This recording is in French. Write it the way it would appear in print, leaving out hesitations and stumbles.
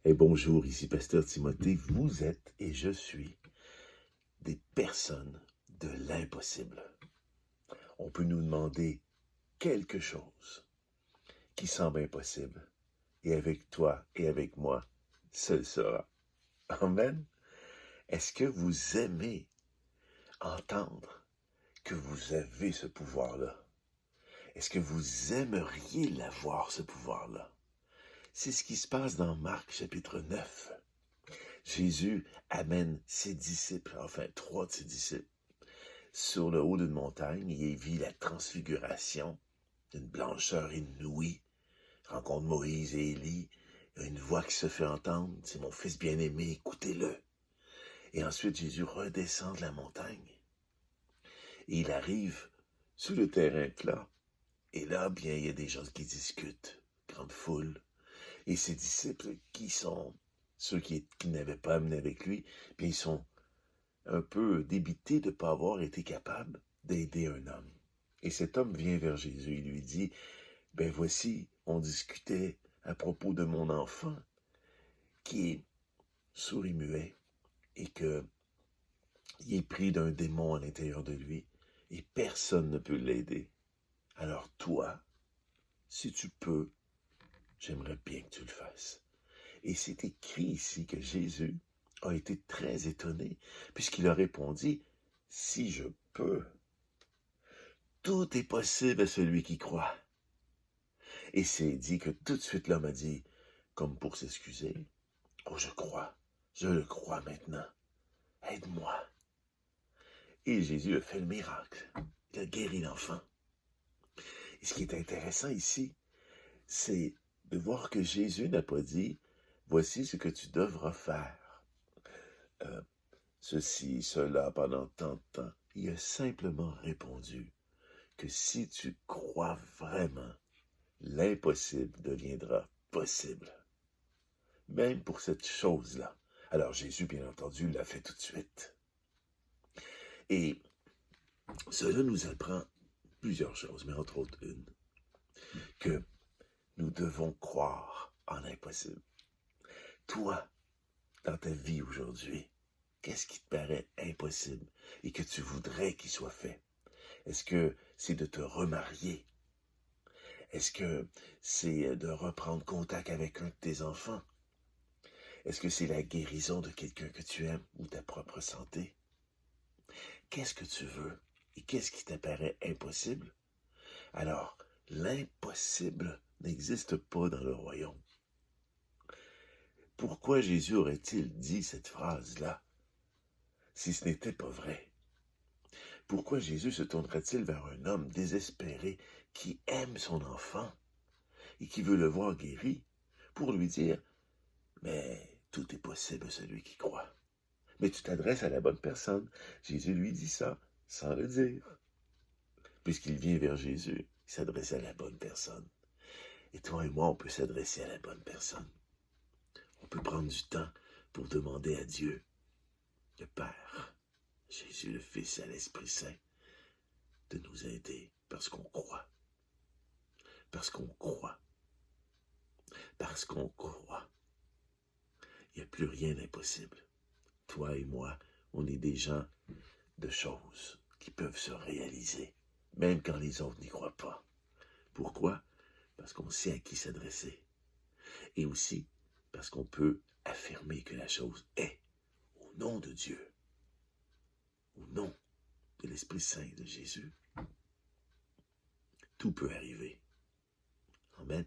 Et bonjour, ici Pasteur Timothée. Vous êtes et je suis des personnes de l'impossible. On peut nous demander quelque chose qui semble impossible. Et avec toi et avec moi, ce le sera. Amen. Est-ce que vous aimez entendre que vous avez ce pouvoir-là? Est-ce que vous aimeriez l'avoir, ce pouvoir-là? C'est ce qui se passe dans Marc chapitre 9. Jésus amène ses disciples, enfin 3 de ses disciples, sur le haut d'une montagne et il vit la transfiguration d'une blancheur inouïe. Rencontre Moïse et Élie, une voix qui se fait entendre, c'est mon fils bien-aimé, écoutez-le. Et ensuite Jésus redescend de la montagne et il arrive sur le terrain plat. Et là, bien, il y a des gens qui discutent, grande foule. Et ses disciples, qui sont ceux qui n'avaient pas amené avec lui, bien, ils sont un peu débités de ne pas avoir été capables d'aider un homme. Et cet homme vient vers Jésus et lui dit, « Ben voici, on discutait à propos de mon enfant qui est sourd et muet et qu'il est pris d'un démon à l'intérieur de lui et personne ne peut l'aider. Alors toi, si tu peux, j'aimerais bien que tu le fasses. » Et c'est écrit ici que Jésus a été très étonné, puisqu'il a répondu, « Si je peux, tout est possible à celui qui croit. » Et c'est dit que tout de suite l'homme a dit, comme pour s'excuser, « Oh, je le crois maintenant, aide-moi. » Et Jésus a fait le miracle, il a guéri l'enfant. Et ce qui est intéressant ici, c'est de voir que Jésus n'a pas dit, « Voici ce que tu devras faire. Ceci, cela, pendant tant de temps. » Il a simplement répondu que si tu crois vraiment, l'impossible deviendra possible. Même pour cette chose-là. Alors Jésus, bien entendu, l'a fait tout de suite. Et cela nous apprend plusieurs choses, mais entre autres une, que nous devons croire en l'impossible. Toi, dans ta vie aujourd'hui, qu'est-ce qui te paraît impossible et que tu voudrais qu'il soit fait? Est-ce que c'est de te remarier? Est-ce que c'est de reprendre contact avec un de tes enfants? Est-ce que c'est la guérison de quelqu'un que tu aimes ou ta propre santé? Qu'est-ce que tu veux et qu'est-ce qui t'apparaît impossible? Alors, l'impossible n'existe pas dans le royaume. Pourquoi Jésus aurait-il dit cette phrase-là si ce n'était pas vrai? Pourquoi Jésus se tournerait-il vers un homme désespéré qui aime son enfant et qui veut le voir guéri pour lui dire « Mais tout est possible à celui qui croit. » Mais tu t'adresses à la bonne personne. Jésus lui dit ça sans le dire. Puisqu'il vient vers Jésus, il s'adresse à la bonne personne. Et toi et moi, on peut s'adresser à la bonne personne. On peut prendre du temps pour demander à Dieu, le Père, Jésus le Fils et à l'Esprit Saint, de nous aider parce qu'on croit. Parce qu'on croit. Parce qu'on croit. Il n'y a plus rien d'impossible. Toi et moi, on est des gens de choses qui peuvent se réaliser, même quand les autres n'y croient pas. Pourquoi? Parce qu'on sait à qui s'adresser. Et aussi parce qu'on peut affirmer que la chose est, au nom de Dieu, au nom de l'Esprit Saint de Jésus, tout peut arriver. Amen.